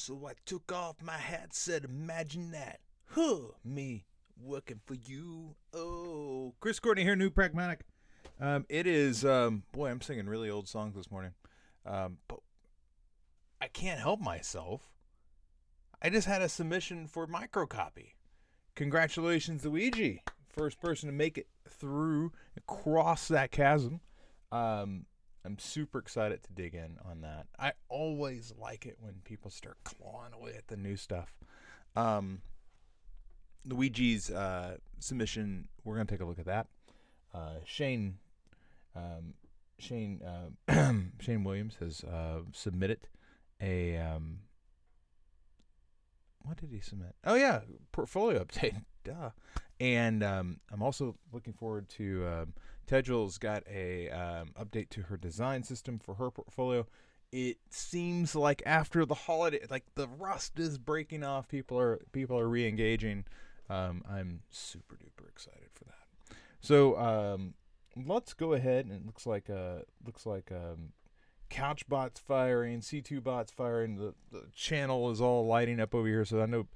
So I took off my hat, said, imagine that. Huh, me working for you. Oh, Chris Courtney here, new Pragmatic. It is, boy, I'm singing really old songs this morning. But I can't help myself. I just had a submission for microcopy. Congratulations, Luigi. First person to make it through, across that chasm. I'm super excited to dig in on that. I always like it when people start clawing away at the new stuff. Luigi's submission, we're going to take a look at that. Shane Shane Williams has submitted a what did he submit? Oh yeah, portfolio update. Duh. And I'm also looking forward to Tedrill's got a update to her design system for her portfolio. It seems like after the holiday, like the rust is breaking off. People are re-engaging. I'm super duper excited for that. So let's go ahead, and it looks like couch bots firing, C2 bots firing. The channel is all lighting up over here. So I know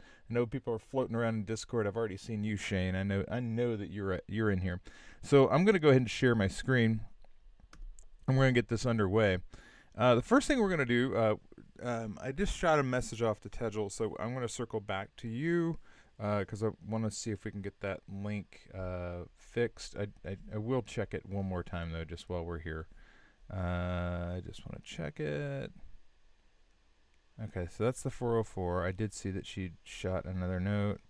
people are floating around in Discord. I've already seen you, Shane. I know that you're in here. So I'm going to go ahead and share my screen, and we're going to get this underway. The first thing we're going to do, I just shot a message off to Tedrill, so I'm going to circle back to you because I want to see if we can get that link fixed. I will check it one more time, though, just while we're here. I just want to check it. Okay, so that's the 404. I did see that she shot another note.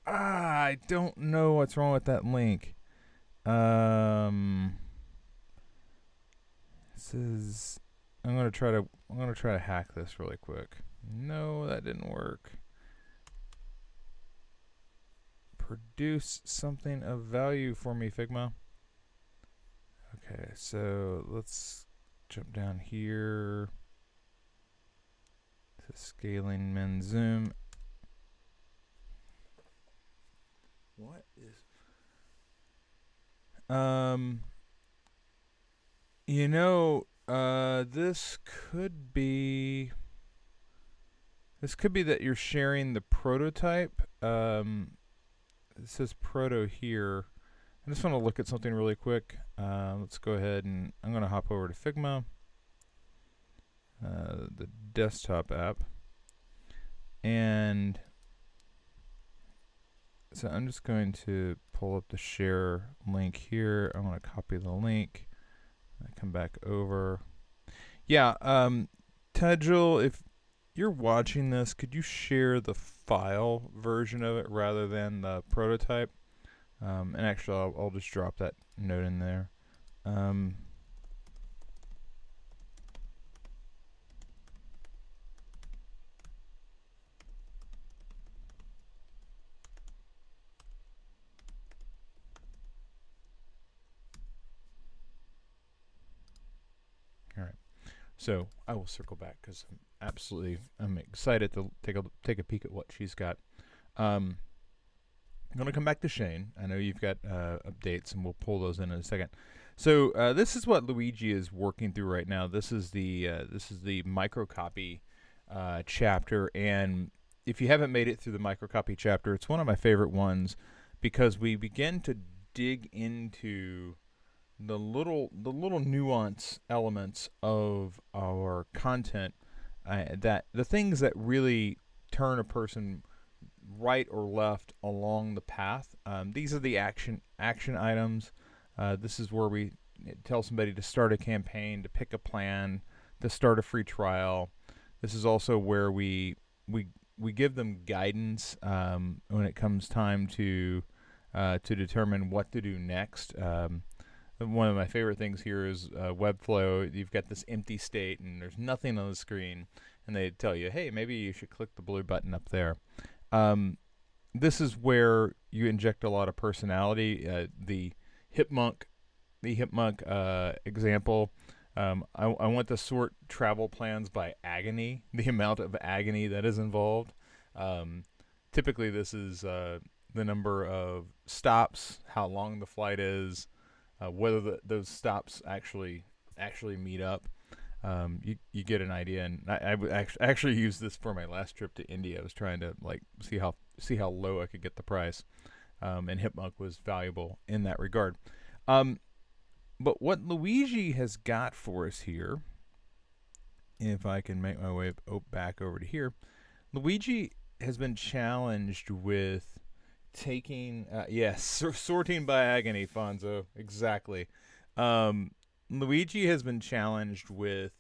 I don't know what's wrong with that link. This is. I'm gonna try to hack this really quick. No, that didn't work. Produce something of value for me, Figma. Okay, so let's jump down here to scaling min zoom. What is this could be that you're sharing the prototype. It says proto here. I just want to look at something really quick. Let's go ahead, and I'm going to hop over to Figma, the desktop app. And so I'm just going to pull up the share link here. I'm going to copy the link. I come back over. Yeah, Tedrill, if you're watching this, could you share the file version of it rather than the prototype? And actually, I'll just drop that note in there. All right. So I will circle back because I'm excited to take a peek at what she's got. I'm going to come back to Shane. I know you've got updates, and we'll pull those in a second. So this is what Luigi is working through right now. This is the microcopy chapter, and if you haven't made it through the microcopy chapter, it's one of my favorite ones because we begin to dig into the little nuance elements of our content, that the things that really turn a person right or left along the path. These are the action items. This is where we tell somebody to start a campaign, to pick a plan, to start a free trial. This is also where we give them guidance when it comes time to determine what to do next. One of my favorite things here is Webflow. You've got this empty state and there's nothing on the screen, and they tell you, hey, maybe you should click the blue button up there. This is where you inject a lot of personality. The Hipmunk example. I want to sort travel plans by agony, the amount of agony that is involved. Typically, this is the number of stops, how long the flight is, whether those stops actually meet up. you get an idea. And actually used this for my last trip to India. I was trying to like see how low I could get the price, and Hipmunk was valuable in that regard. Um, but what Luigi has got for us here, if I can make my way back over to here, Luigi has been challenged with taking, yes, sorting by agony, Fonzo, exactly. Um, Luigi has been challenged with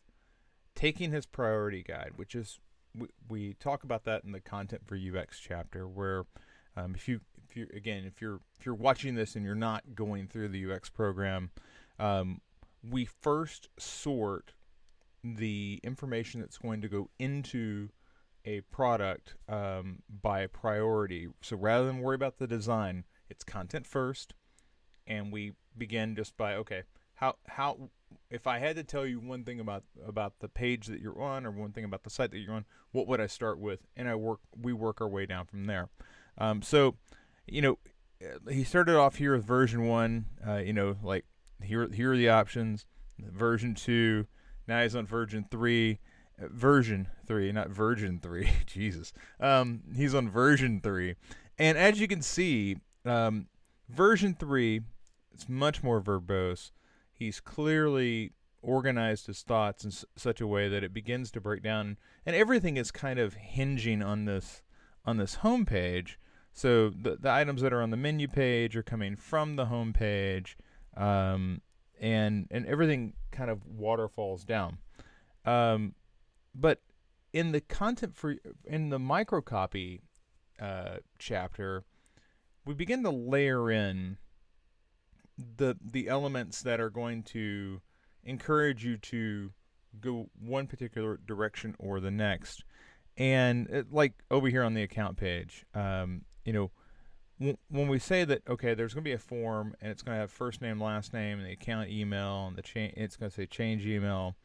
taking his priority guide, which is we talk about that in the content for UX chapter, where if you're watching this and you're not going through the UX program, we first sort the information that's going to go into a product by priority. So rather than worry about the design, it's content first, and we begin just by, okay, how if I had to tell you one thing about the page that you're on, or one thing about the site that you're on, what would I start with? And we work our way down from there. So, you know, he started off here with version 1. Like here are the options. Version 2. Now he's on version 3. Version 3, not Virgin 3. Jesus. He's on version 3. And as you can see, version 3, it's much more verbose. He's clearly organized his thoughts in such a way that it begins to break down, and everything is kind of hinging on this home page. So the items that are on the menu page are coming from the home page, and everything kind of waterfalls down. But in the in the microcopy chapter, we begin to layer in the elements that are going to encourage you to go one particular direction or the next. And like over here on the account page, when we say that, okay, there's going to be a form and it's going to have first name, last name, and the account email, and it's going to say change email.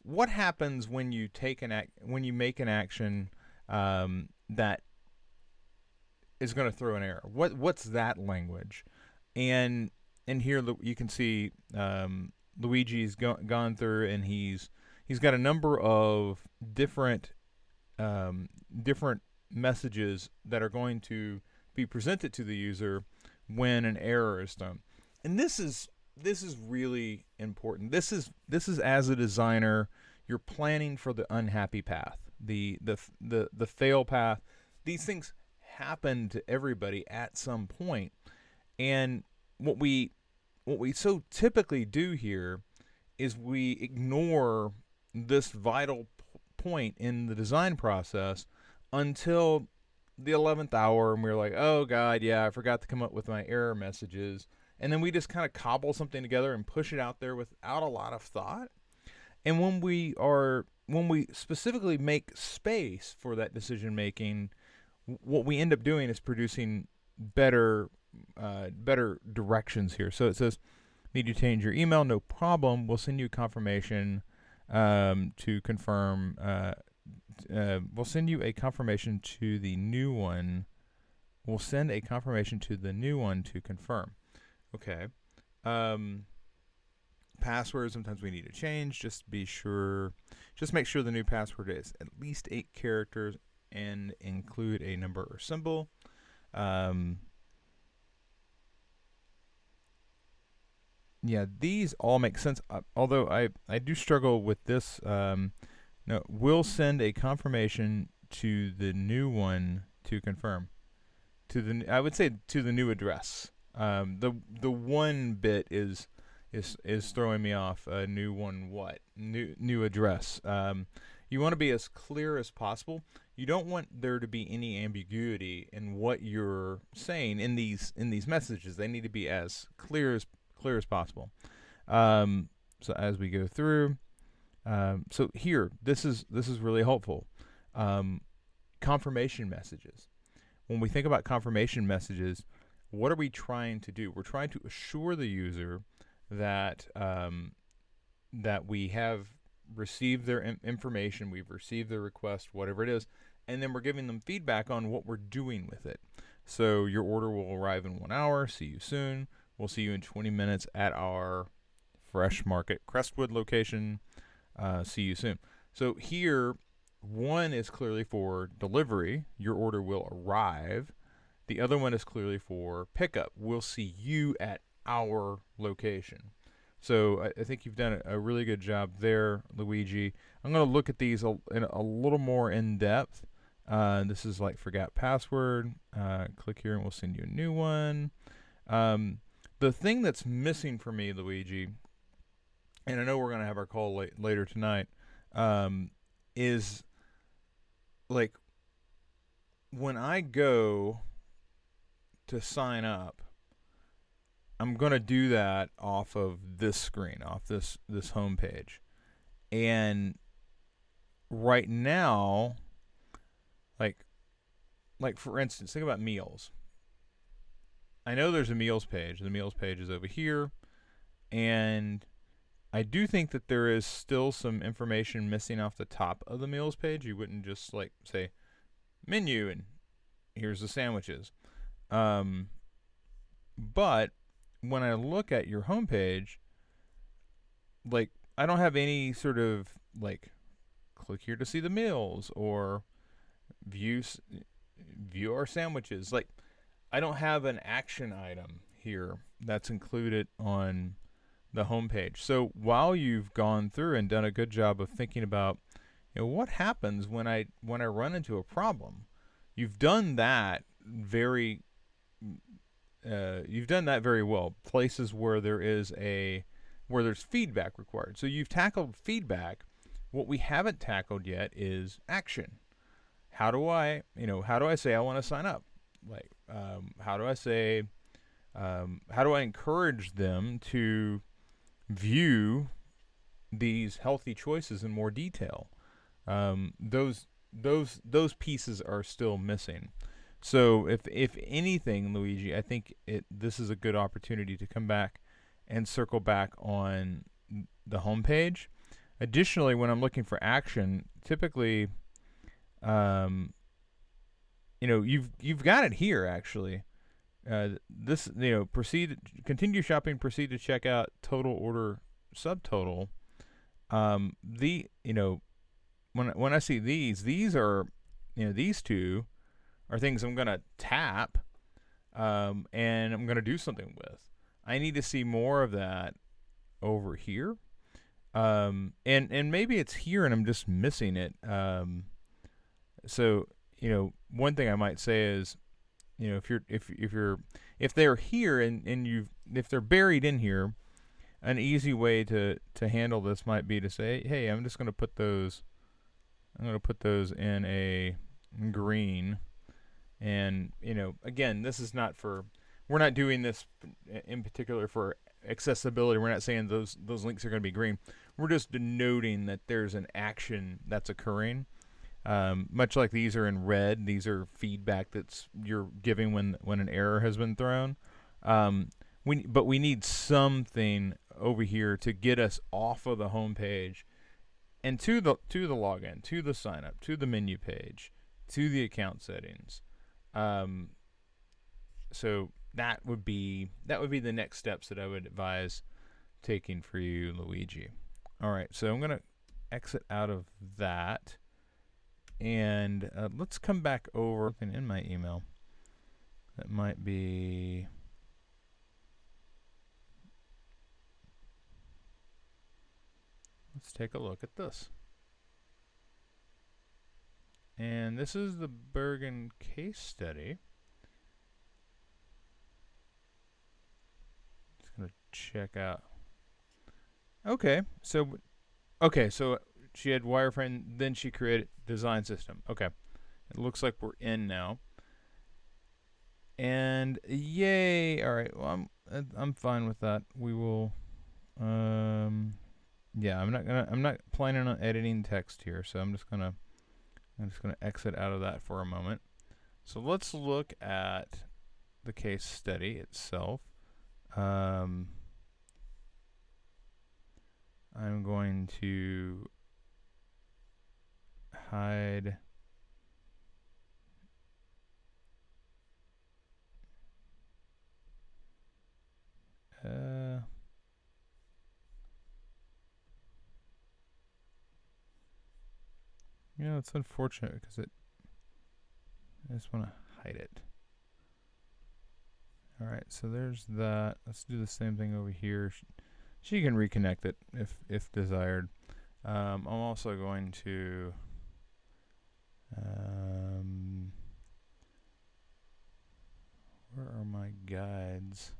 What happens when you when you make an action that is going to throw an error? What's that language? And here you can see Luigi's gone through, and he's got a number of different messages that are going to be presented to the user when an error is done. And this is really important. This is as a designer, you're planning for the unhappy path, the fail path. These things happen to everybody at some point. And what we so typically do here is we ignore this vital point in the design process until the 11th hour, and we're like, oh God, yeah, I forgot to come up with my error messages. And then we just kind of cobble something together and push it out there without a lot of thought. And when we specifically make space for that decision making, what we end up doing is producing better directions here. So it says, need you change your email? No problem. We'll send you a confirmation to confirm. We'll send you a confirmation to the new one. We'll send a confirmation to the new one to confirm. Okay. Password, sometimes we need to change. Just make sure the new password is at least 8 characters and include a number or symbol. Yeah, these all make sense. Although I do struggle with this. No, we'll send a confirmation to the new one to confirm. I would say to the new address. The one bit is throwing me off. New one what? New address. You want to be as clear as possible. You don't want there to be any ambiguity in what you're saying in these messages. They need to be as clear as possible. So as we go through, so here, this is really helpful. Confirmation messages. When we think about confirmation messages, what are we trying to do? We're trying to assure the user that that we have received their information, we've received their request, whatever it is, and then we're giving them feedback on what we're doing with it. So your order will arrive in 1 hour. See you soon. We'll see you in 20 minutes at our Fresh Market Crestwood location. See you soon. So here, one is clearly for delivery. Your order will arrive. The other one is clearly for pickup. We'll see you at our location. So I think you've done a really good job there, Luigi. I'm going to look at these in a little more in depth. This is like forgot password. Click here and we'll send you a new one. The thing that's missing for me, Luigi, and I know we're going to have our call later tonight, is like when I go to sign up, I'm going to do that off of this screen, off this home page. And right now, like for instance, think about meals. I know there's a meals page. The meals page is over here, and I do think that there is still some information missing off the top of the meals page. You wouldn't just like say menu and here's the sandwiches. But when I look at your homepage, like I don't have any sort of like click here to see the meals or view our sandwiches. Like I don't have an action item here that's included on the homepage. So while you've gone through and done a good job of thinking about, what happens when I run into a problem, you've done that very well. Places where there's feedback required. So you've tackled feedback. What we haven't tackled yet is action. How do I say I want to sign up? Like, how do I encourage them to view these healthy choices in more detail? Those pieces are still missing. So if anything, Luigi, I think this is a good opportunity to come back and circle back on the homepage. Additionally, when I'm looking for action, typically, you've got it here actually. Continue shopping, proceed to checkout, total order, subtotal. When I see these are, these two are things I'm gonna tap, and I'm gonna do something with. I need to see more of that over here, and maybe it's here and I'm just missing it. So one thing I might say is, if they're here and if they're buried in here, an easy way to handle this might be to say, hey, I'm just going to put those in a green. And again, this is not we're not doing this in particular for accessibility. We're not saying those links are going to be green. We're just denoting that there's an action that's occurring. Much like these are in red, these are feedback you're giving when an error has been thrown. But we need something over here to get us off of the home page and to the login, to the sign up, to the menu page, to the account settings. So that would be the next steps that I would advise taking for you, Luigi. All right, so I'm gonna exit out of that. And let's come back over something in my email that might be. Let's take a look at this. And this is the Bergen case study. Just going to check out. Okay, so she had wireframe, then she created design system. Okay, it looks like we're in now. And yay! All right, well I'm fine with that. We will. Yeah, I'm not planning on editing text here, so I'm just gonna exit out of that for a moment. So let's look at the case study itself. I'm going to hide You know, it's unfortunate because I just want to hide it. All right, so there's that. Let's do the same thing over here. She can reconnect it if desired. I'm also going to where are my guides?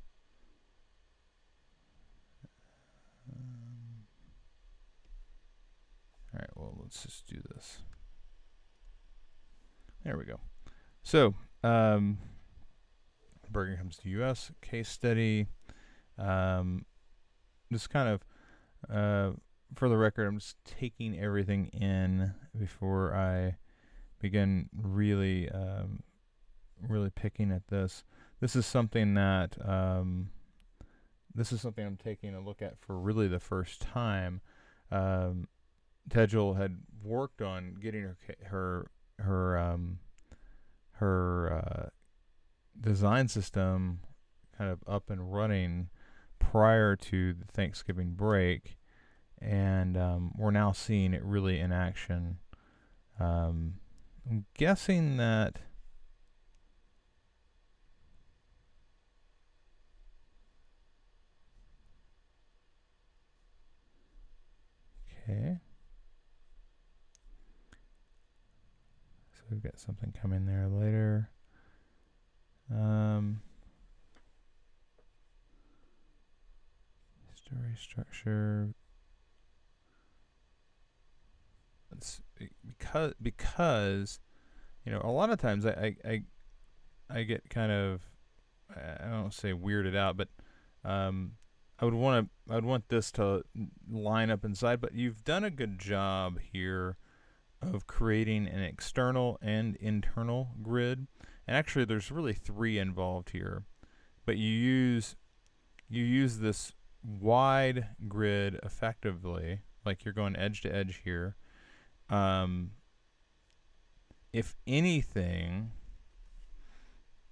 All right, well, let's just do this. There we go. So, Bergen comes to U.S. case study. Just kind of, for the record, I'm just taking everything in before I begin really, really picking at this. This is something that I'm taking a look at for really the first time. Tejal had worked on getting her design system kind of up and running prior to the Thanksgiving break, and we're now seeing it really in action. I'm guessing that okay. So we've got something coming there later. Story structure. It's because you know, a lot of times I get kind of, I don't say weirded out, but I would want this to line up inside, but you've done a good job here of creating an external and internal grid. And actually there's really 3 involved here. But you use this wide grid effectively, like you're going edge to edge here. If anything,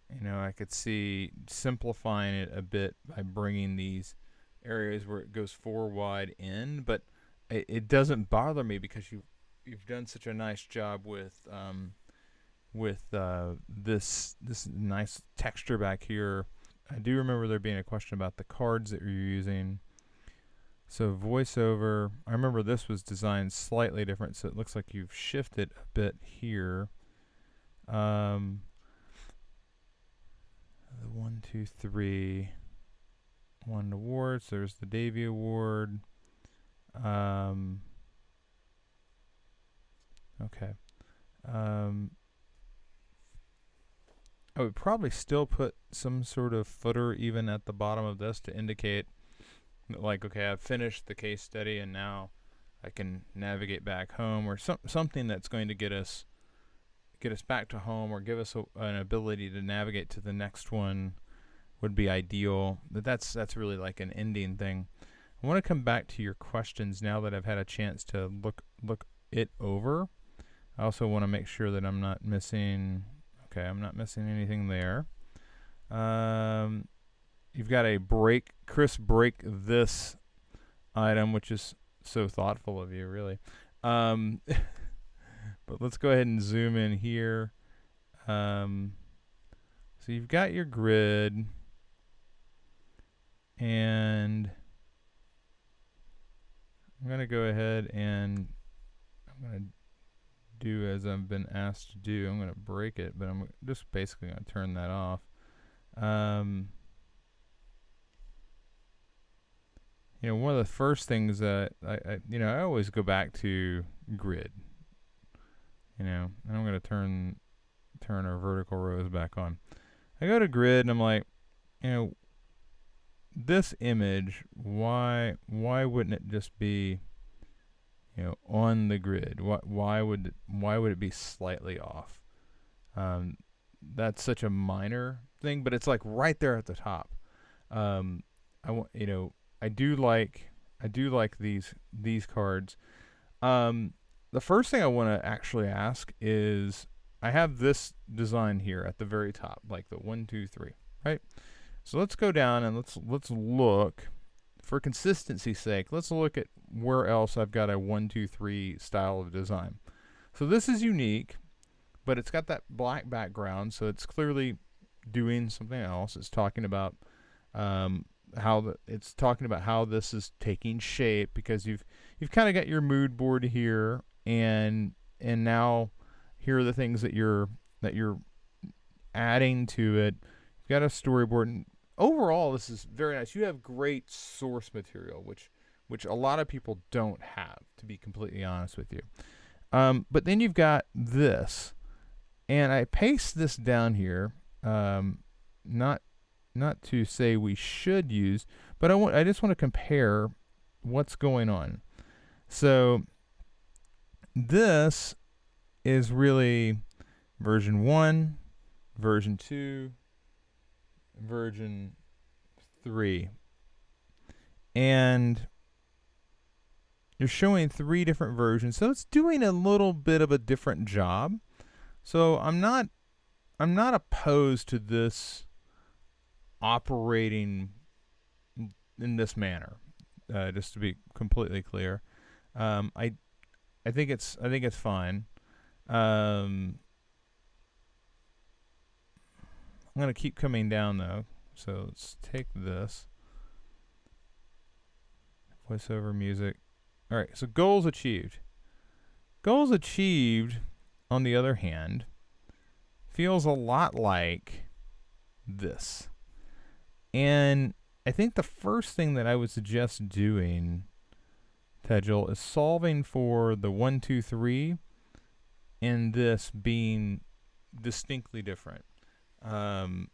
you know, I could see simplifying it a bit by bringing these areas where it goes 4 wide in, but it doesn't bother me because you've done such a nice job with this nice texture back here. I do remember there being a question about the cards that you're using. So voiceover, I remember this was designed slightly different, so it looks like you've shifted a bit here. The 1, 2, 3, 1 awards. There's the Davy Award. Okay. I would probably still put some sort of footer even at the bottom of this to indicate, like, okay, I've finished the case study and now I can navigate back home, or something that's going to get us back to home, or give us an ability to navigate to the next one would be ideal. But that's really like an ending thing. I want to come back to your questions now that I've had a chance to look it over. I also want to make sure that I'm not missing. Okay, I'm not missing anything there. You've got a break this item, which is so thoughtful of you, really. But let's go ahead and zoom in here. So you've got your grid, and I'm going to go ahead and I'm going to do as I've been asked to do. I'm going to break it, but I'm just basically going to turn that off. You know, one of the first things that I always go back to grid. You know, and I'm going to turn our vertical rows back on. I go to grid and I'm like, you know, this image, why wouldn't it just be, you know, on the grid? Why would it be slightly off? That's such a minor thing, but it's like right there at the top. I do like these cards. The first thing I want to actually ask is, I have this design here at the very top, like the 1, 2, 3, right? So let's go down and let's look, for consistency's sake, let's look at where else I've got a 1, 2, 3 style of design. So this is unique, but it's got that black background, so it's clearly doing something else. It's talking about um, it's talking about how this is taking shape, because you've kind of got your mood board here, and now here are the things that you're adding to it. You've got a storyboard, and overall this is very nice. You have great source material, which a lot of people don't have, to be completely honest with you. But then you've got this, and I paste this down here. Not not to say we should use, but I just want to compare what's going on. So this is really version 1, version 2, version 3. And you're showing 3 different versions. So it's doing a little bit of a different job. So I'm not opposed to this operating in this manner. Just to be completely clear, I think it's fine. I'm gonna keep coming down though. So let's take this voiceover music. All right. So goals achieved. Goals achieved, on the other hand, feels a lot like this. And I think the first thing that I would suggest doing, Tedgel, is solving for the 1, 2, 3, and this being distinctly different. I'm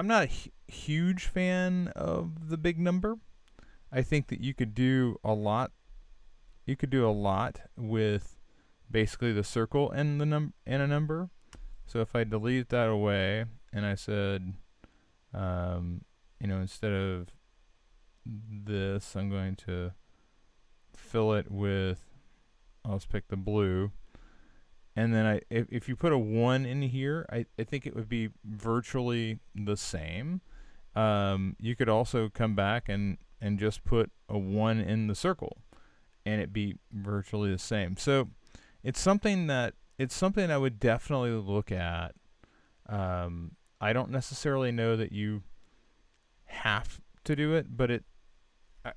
not a huge fan of the big number. I think that you could do a lot. You could do a lot with basically the circle and and a number. So if I delete that away and I said, instead of this, I'm going to fill it with, I'll just pick the blue. And then if you put a 1 in here, I think it would be virtually the same. You could also come back and just put a 1 in the circle, and it'd be virtually the same. So it's something that I would definitely look at. I don't necessarily know that you have to do it, but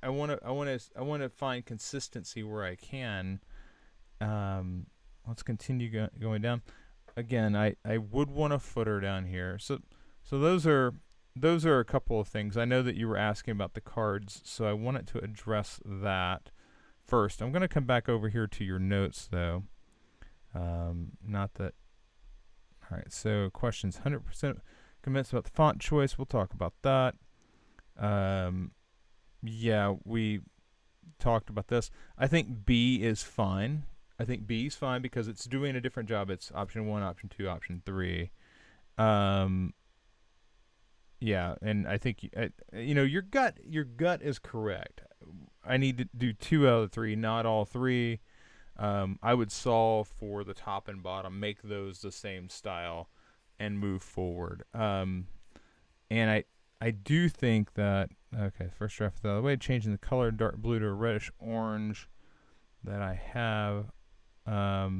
I want to find consistency where I can. Let's continue going down. Again, I would want a footer down here. So those are a couple of things. I know that you were asking about the cards, so I wanted to address that first. I'm going to come back over here to your notes, though. Not that. All right. So questions: 100% convinced about the font choice. We'll talk about that. Yeah, we talked about this. I think B is fine. I think B is fine because it's doing a different job. It's option 1, option 2, option 3. Yeah, and I think your gut is correct. I need to do 2 out of 3, not all 3. I would solve for the top and bottom, make those the same style, and move forward. And I do think that, okay, first draft out of the way, changing the color dark blue to a reddish orange that I have. Now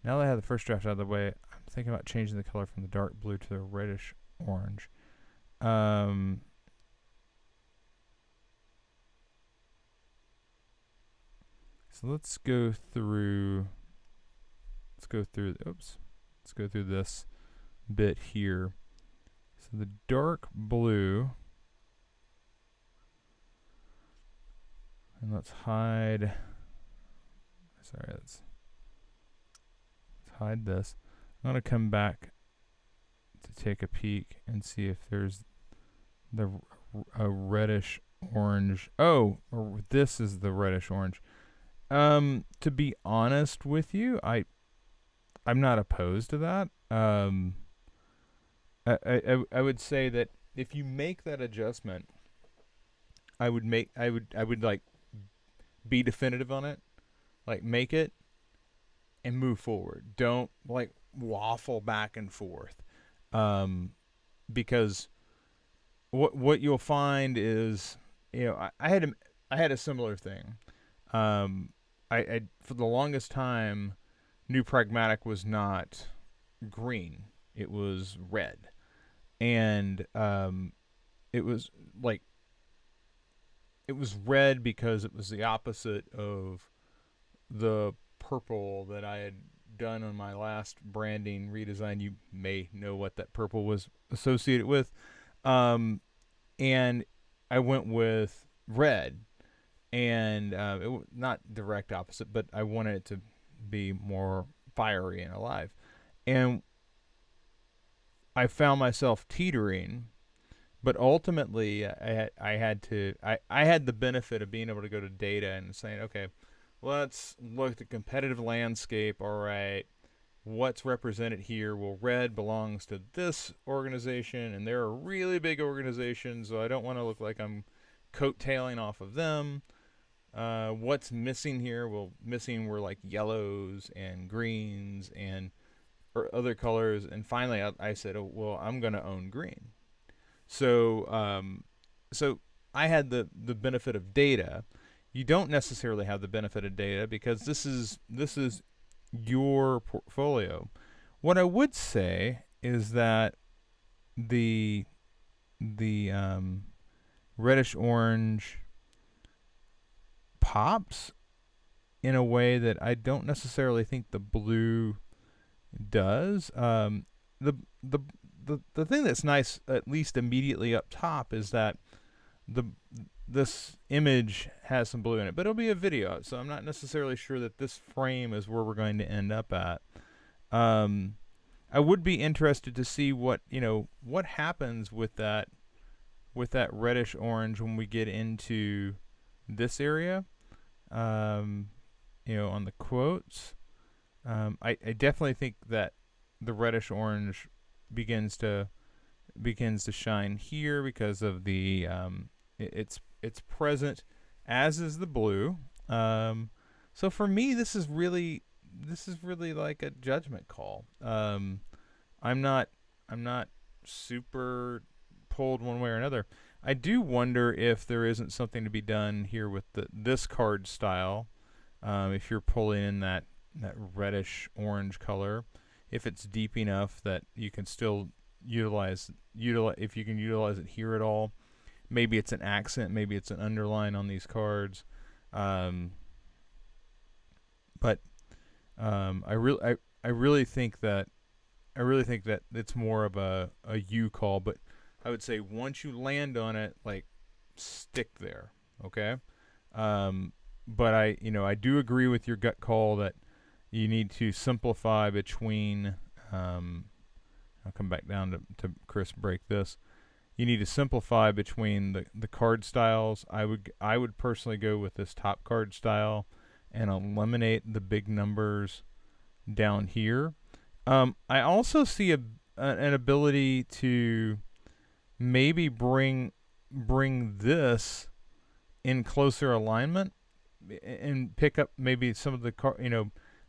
that I have the first draft out of the way, I'm thinking about changing the color from the dark blue to the reddish orange. So let's go through this bit here. So the dark blue, and let's hide this. I'm going to come back to take a peek and see if there's a reddish orange. Oh, this is the reddish orange. To be honest with you, I'm not opposed to that. I would say that if you make that adjustment, I would like be definitive on it, like make it and move forward. Don't like waffle back and forth, because what you'll find is, I had a similar thing. I for the longest time knew Pragmatic was not green. It was red. And it was like it was red because it was the opposite of the purple that I had done on my last branding redesign. You may know what that purple was associated with. Um, and I went with red, and not direct opposite, but I wanted it to be more fiery and alive. And I found myself teetering, but ultimately I had the benefit of being able to go to data and saying, okay, let's look at the competitive landscape. All right, what's represented here? Well, red belongs to this organization, and they're a really big organization, so I don't want to look like I'm coattailing off of them. What's missing here? Well, missing were like yellows and greens and or other colors. And finally, I said, oh, well, I'm going to own green. So, so I had the benefit of data. You don't necessarily have the benefit of data because this is your portfolio. What I would say is that the the reddish orange pops in a way that I don't necessarily think the blue does. The the the thing that's nice, at least immediately up top, is that the this image has some blue in it, but it'll be a video, so I'm not necessarily sure that this frame is where we're going to end up at. Um, I would be interested to see what happens with that reddish orange when we get into this area. Um, on the quotes, I definitely think that the reddish orange begins to shine here because of the it's present, as is the blue. So for me, this is really like a judgment call. I'm not I'm not super pulled one way or another. I do wonder if there isn't something to be done here with this card style. If you're pulling in that reddish orange color, if it's deep enough that you can still utilize if you can utilize it here at all. Maybe it's an accent, maybe it's an underline on these cards. Um, but I really think that it's more of a U call. But I would say once you land on it, like, stick there, okay? But I do agree with your gut call that you need to simplify between. I'll come back down to Chris break this. You need to simplify between the card styles. I would personally go with this top card style and eliminate the big numbers down here. I also see an ability to maybe bring this in closer alignment and pick up maybe some of the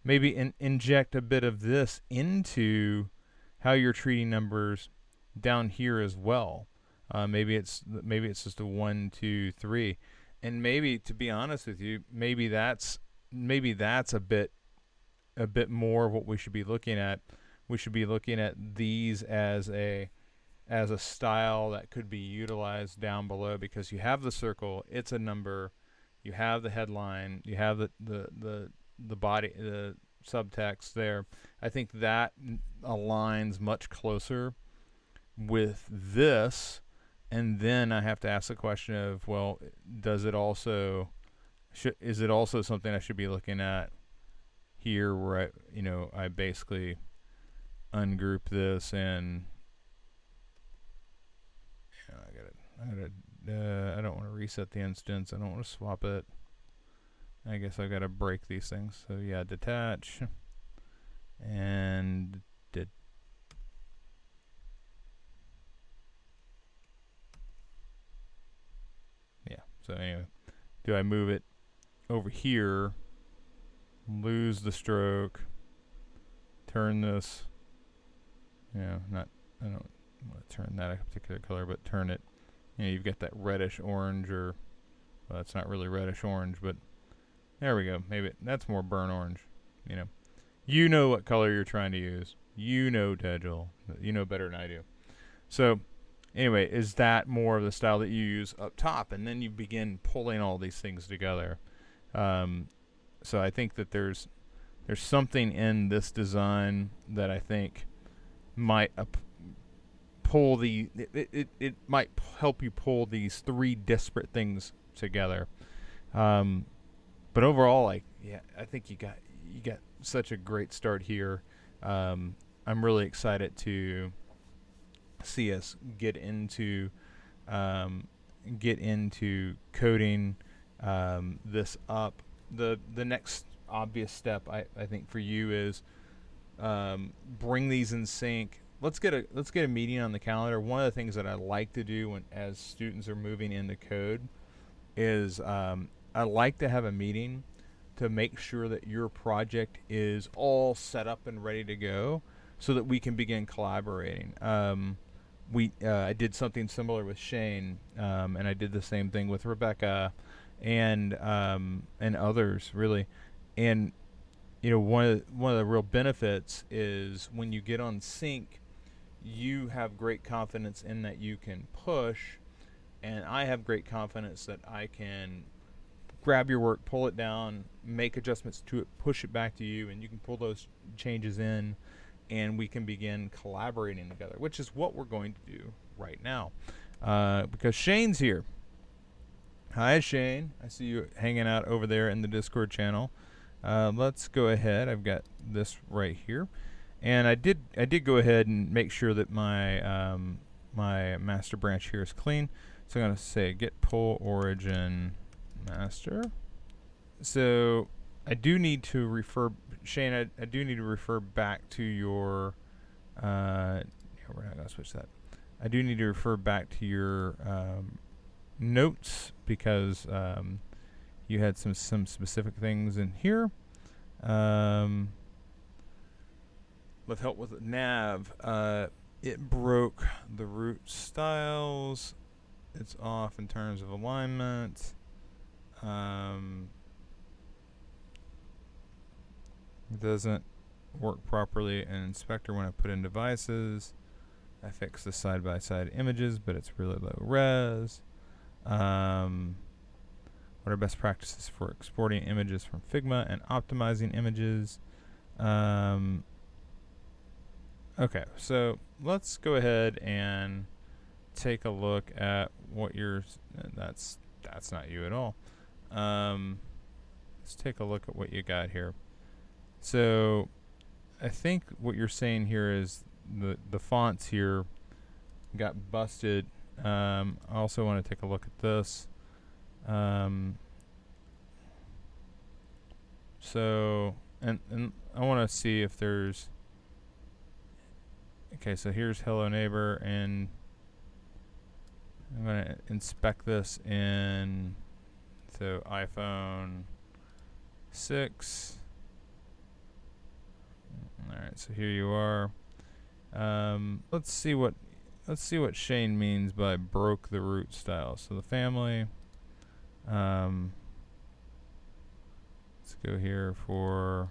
maybe inject a bit of this into how you're treating numbers down here as well. Maybe it's just a 1, 2, 3, and maybe, to be honest with you, maybe that's a bit more of what we should be looking at. We should be looking at these as a style that could be utilized down below, because you have the circle, it's a number, you have the headline, you have the body, the subtext there. I think that aligns much closer with this. And then I have to ask the question of, well, is it also something I should be looking at here, where I basically ungroup this and I don't want to reset the instance. I don't want to swap it. I guess I've got to break these things. So yeah, detach and yeah. So anyway, do I move it over here, lose the stroke, turn this, I don't want to turn that a particular color, but turn it, you've got that reddish orange, or, well, it's not really reddish orange, but There we go. Maybe that's more burnt orange. You know, you know what color you're trying to use. You know, Degel. You know better than I do. So, anyway, is that more of the style that you use up top, and then you begin pulling all these things together? Um, so I think that there's something in this design that I think might pull it might help you pull these three disparate things together. Um, but overall, like, yeah, I think you got such a great start here. I'm really excited to see us um, get into coding this up. The next obvious step I think for you is bring these in sync. Let's get a meeting on the calendar. One of the things that I like to do when as students are moving into code is I like to have a meeting to make sure that your project is all set up and ready to go, so that we can begin collaborating. I did something similar with Shane, and I did the same thing with Rebecca, and others really, and one of the real benefits is when you get on sync, you have great confidence in that you can push, and I have great confidence that I can grab your work, pull it down, make adjustments to it, push it back to you, and you can pull those changes in, and we can begin collaborating together, which is what we're going to do right now. Because Shane's here. Hi, Shane. I see you hanging out over there in the Discord channel. Let's go ahead. I've got this right here, and I did go ahead and make sure that my my master branch here is clean. So I'm going to say get pull origin master. So I do need to refer, Shane, I do need to refer back to your, yeah, we're not going to switch that. I do need to refer back to your notes, because you had some specific things in here. With help with nav, it broke the root styles. It's off in terms of alignment. It doesn't work properly in inspector when I put in devices. I fixed the side-by-side images, but it's really low res. What are best practices for exporting images from Figma and optimizing images? Okay, so let's go ahead and take a look at what you're. That's not you at all. Let's take a look at what you got here. So I think what you're saying here is the fonts here got busted. I also want to take a look at this. So and I want to see if there's. Okay, so here's Hello Neighbor, and I'm going to inspect this in iPhone 6. All right, so here you are. Let's see what Shane means by broke the root style. So the family. Let's go here for.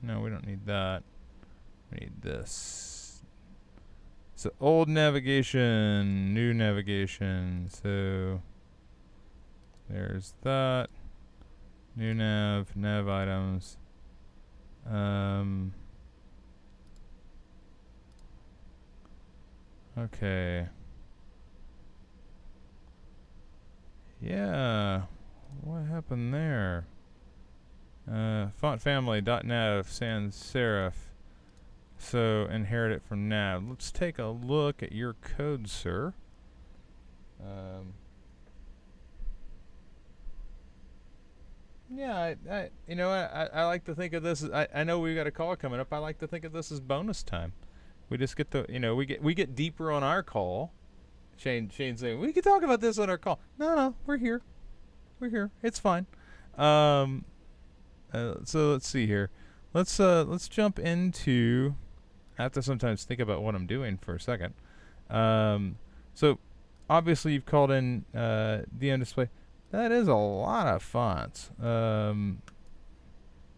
No, we don't need that. We need this. So old navigation, new navigation. So there's that. New nav items. Okay. Yeah. What happened there? Font family .nav sans serif. So inherit it from nav. Let's take a look at your code, sir. Yeah, I like to think of this as, I know we've got a call coming up. I like to think of this as bonus time. We just get to, we get deeper on our call. Shane's saying, we can talk about this on our call. No, we're here. It's fine. So let's see here. Let's jump into. I have to sometimes think about what I'm doing for a second. So obviously you've called in DM display. That is a lot of fonts.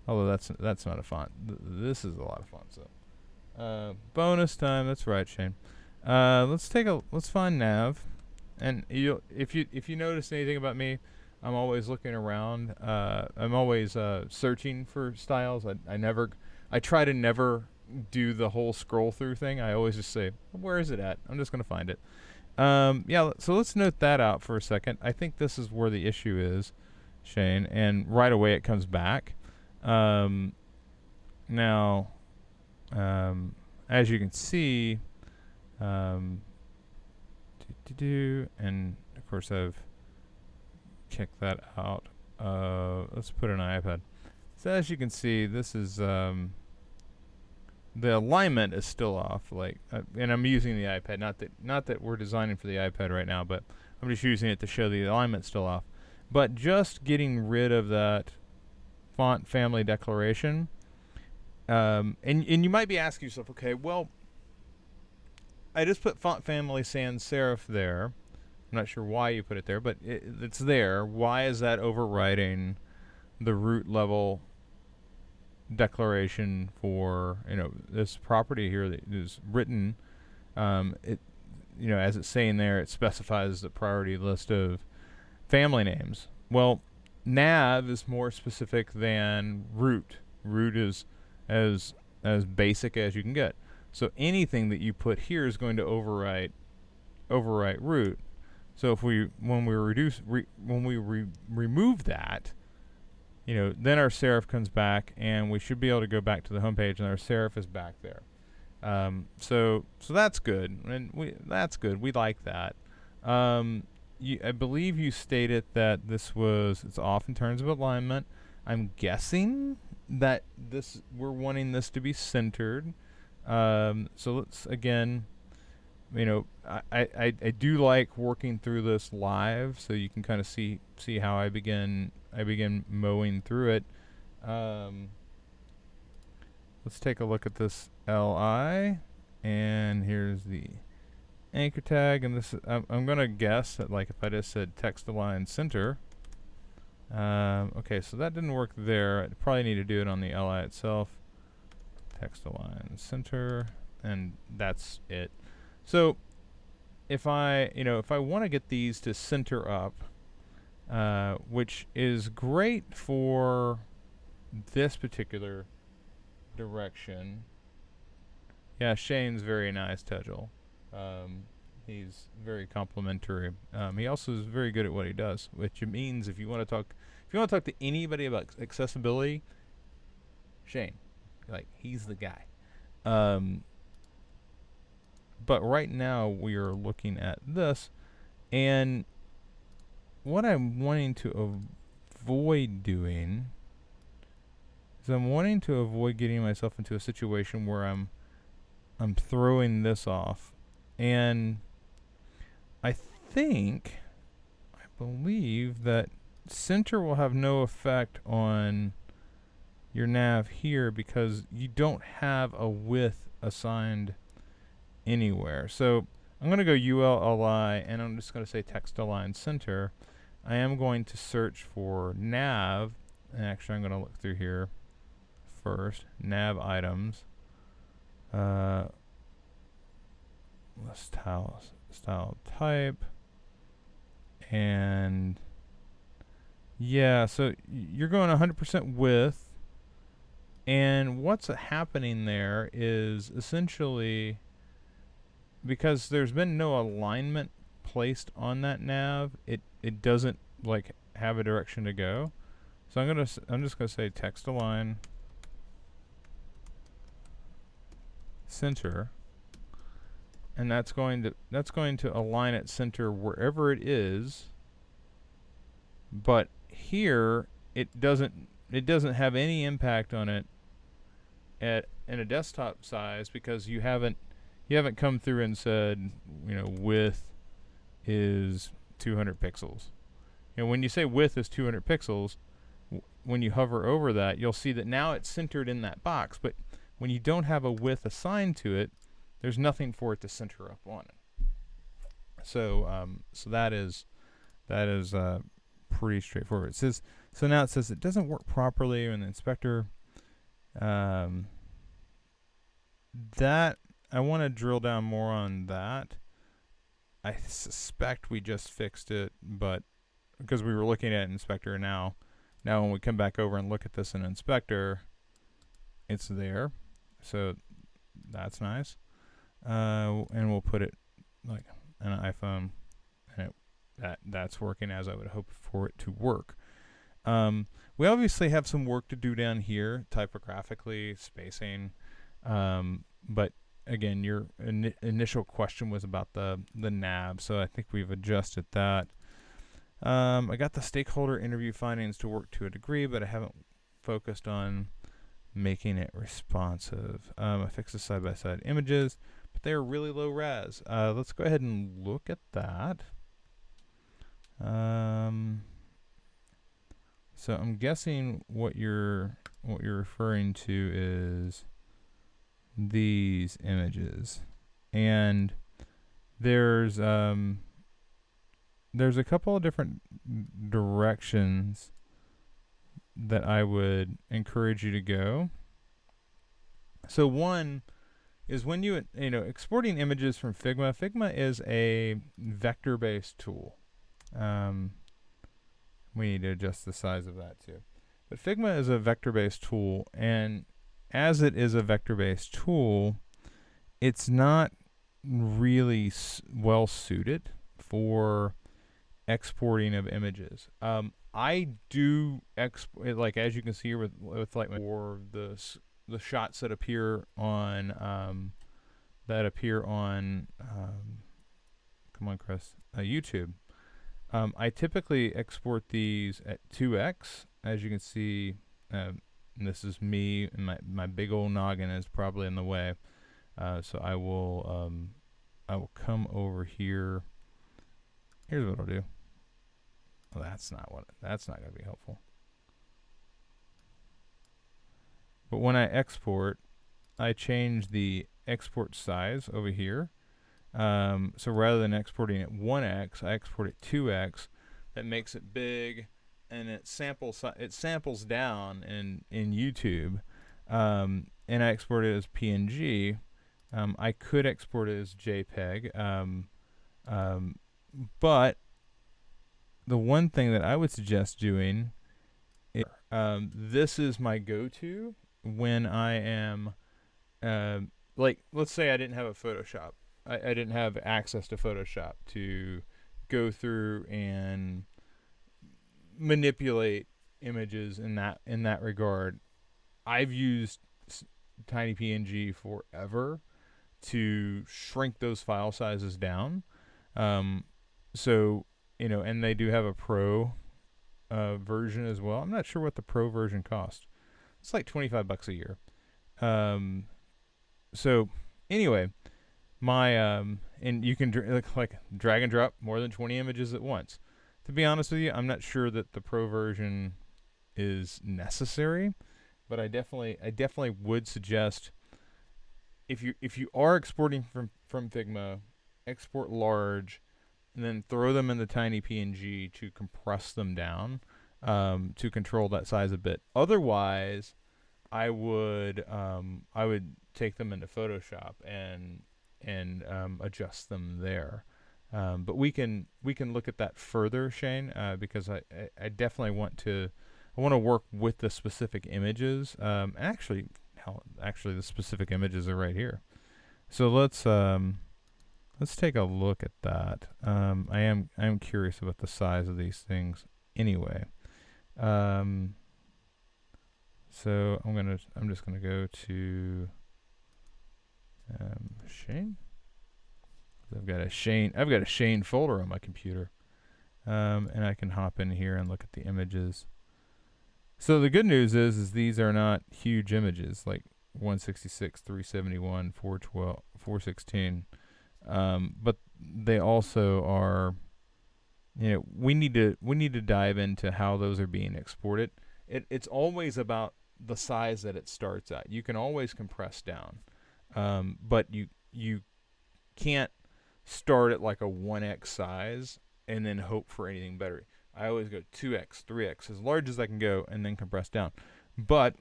Although that's not a font. This is a lot of fun. So bonus time. That's right, Shane. Let's find nav, and if you notice anything about me, I'm always looking around. I'm always searching for styles. I try to never do the whole scroll through thing. I always just say, where is it at? I'm just gonna find it. Yeah. So let's note that out for a second. I think this is where the issue is, Shane, and right away it comes back. Now, as you can see, and of course I've kicked that out. Let's put an iPad. So as you can see, this is the alignment is still off. And I'm using the iPad. Not that we're designing for the iPad right now, but I'm just using it to show the alignment's still off. But just getting rid of that font family declaration, and you might be asking yourself, okay, well, I just put font family sans serif there. I'm not sure why you put it there, but it's there. Why is that overriding the root level declaration for this property here that is written? As it's saying there, it specifies the priority list of family names. Well, nav is more specific than root. Root is as basic as you can get. So anything that you put here is going to overwrite root. So if when we remove that, then our serif comes back, and we should be able to go back to the home page, and our serif is back there. So that's good, and that's good. We like that. I believe you stated that it's off in terms of alignment. I'm guessing that we're wanting this to be centered. So let's again, I do like working through this live, so you can kind of see how I begin mowing through it. Let's take a look at this LI, and here's the anchor tag, and this I'm gonna guess that if I just said text align center. Okay, so that didn't work there. I probably need to do it on the LI itself. Text align center, and that's it. So if I want to get these to center up, which is great for this particular direction. Yeah, Shane's very nice, Tejal. He's very complimentary. He also is very good at what he does, which means if you want to talk to anybody about accessibility, Shane, he's the guy. But right now we are looking at this, and what I'm wanting to avoid doing is I'm wanting to avoid getting myself into a situation where I'm throwing this off. And I believe that center will have no effect on your nav here because you don't have a width assigned anywhere. So I'm going to go ULLI, and I'm just going to say text align center. I am going to search for nav, and actually I'm going to look through here first. Nav items. Style type, and yeah, so you're going 100% width, and what's happening there is essentially because there's been no alignment placed on that nav, it doesn't have a direction to go. So I'm just gonna say text align center, and that's going to align it center wherever it is. But here it doesn't have any impact on it in a desktop size because you haven't come through and said width is 200 pixels. When you say width is 200 pixels, when you hover over that, you'll see that now it's centered in that box. But when you don't have a width assigned to it, there's nothing for it to center up on it. So that is pretty straightforward. It says So now it says it doesn't work properly in the inspector. That I want to drill down more on that. I suspect we just fixed it, but because we were looking at inspector now when we come back over and look at this in inspector, it's there. So that's nice. And we'll put it like an iPhone, and that's working as I would hope for it to work. We obviously have some work to do down here, typographically, spacing, but again, your initial question was about the nav, so I think we've adjusted that. I got the stakeholder interview findings to work to a degree, but I haven't focused on making it responsive. I fixed the side-by-side images, but they're really low res. Let's go ahead and look at that. So I'm guessing what you're referring to is these images, and there's a couple of different directions that I would encourage you to go. So one is when you exporting images from Figma. Figma is a vector-based tool. We need to adjust the size of that too. But Figma is a vector-based tool, and as it is a vector-based tool, it's not really well suited for exporting of images. I do export, like as you can see here with like for the shots that appear on come on, Chris, YouTube. I typically export these at 2x, as you can see. And this is me, and my big old noggin is probably in the way. So I will come over here. Here's what I'll do. Well, that's not going to be helpful. But when I export, I change the export size over here. So rather than exporting at 1x, I export it 2x. That makes it big, and it samples down in YouTube. And I export it as PNG. I could export it as JPEG. But the one thing that I would suggest doing is this is my go-to when I am like, let's say I didn't have a Photoshop. I didn't have access to Photoshop to go through and manipulate images in that regard. I've used Tiny PNG forever to shrink those file sizes down. So, and they do have a pro version as well. I'm not sure what the pro version costs. It's like $25 a year. So anyway, my and you can like drag and drop more than 20 images at once. To be honest with you, I'm not sure that the pro version is necessary, but I definitely would suggest, if you are exporting from Figma, export large, and then throw them in the Tiny PNG to compress them down, to control that size a bit. Otherwise, I would take them into Photoshop and adjust them there. But we can look at that further, Shane, because I definitely want to work with the specific images. Actually, the specific images are right here. So let's take a look at that. I am curious about the size of these things anyway. So I'm just gonna go to Shane. I've got a Shane folder on my computer, and I can hop in here and look at the images. So the good news is these are not huge images, like 166, 371, 412, 416, but they also are. We need to dive into how those are being exported. It's always about the size that it starts at. You can always compress down, but you can't start at like a 1x size and then hope for anything better. I always go 2x, 3x, as large as I can go, and then compress down. But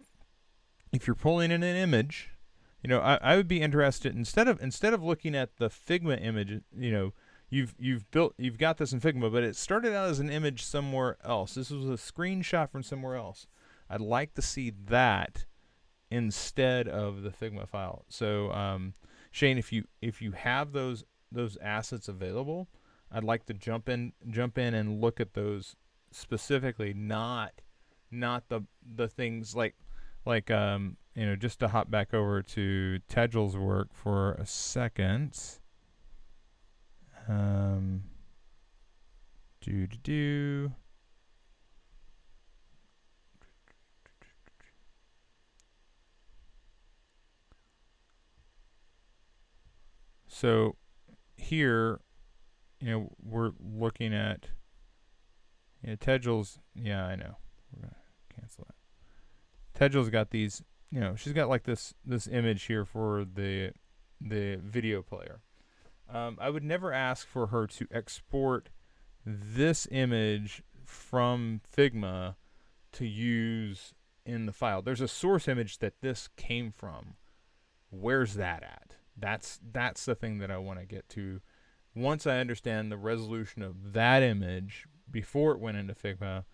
if you're pulling in an image, I would be interested instead of looking at the Figma image, you've got this in Figma, but it started out as an image somewhere else. This was a screenshot from somewhere else. I'd like to see that instead of the Figma file. So Shane, if you have those assets available, I'd like to jump in and look at those specifically, not the things like just to hop back over to Tegel's work for a second. So here, we're looking at Tegel's. Yeah, I know. We're gonna cancel that. Tegel's got these. She's got like this image here for the video player. I would never ask for her to export this image from Figma to use in the file. There's a source image that this came from. Where's that at? That's the thing that I want to get to. Once I understand the resolution of that image before it went into Figma,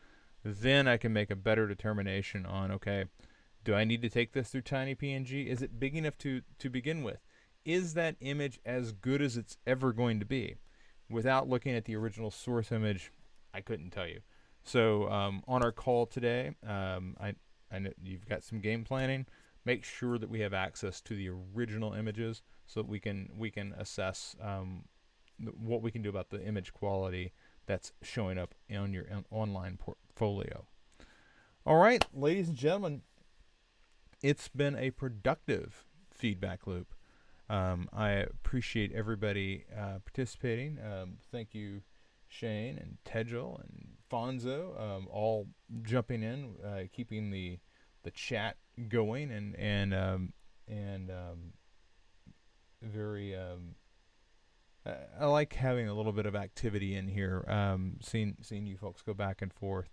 then I can make a better determination on, okay, do I need to take this through TinyPNG? Is it big enough to begin with? Is that image as good as it's ever going to be? Without looking at the original source image, I couldn't tell you. So on our call today, I know you've got some game planning. Make sure that we have access to the original images so that we can assess what we can do about the image quality that's showing up on your online portfolio. All right, ladies and gentlemen, it's been a productive feedback loop. I appreciate everybody participating. Thank you, Shane and Tegel and Fonzo, all jumping in, keeping the chat going, and very. I like having a little bit of activity in here. Seeing you folks go back and forth.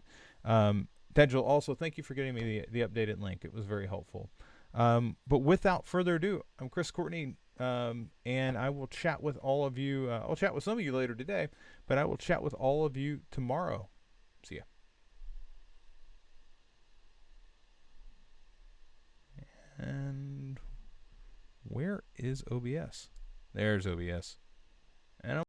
Tegel, also thank you for getting me the updated link. It was very helpful. But without further ado, I'm Chris Courtney, and I will chat with all of you. I'll chat with some of you later today, but I will chat with all of you tomorrow. See ya. And where is OBS? There's OBS. And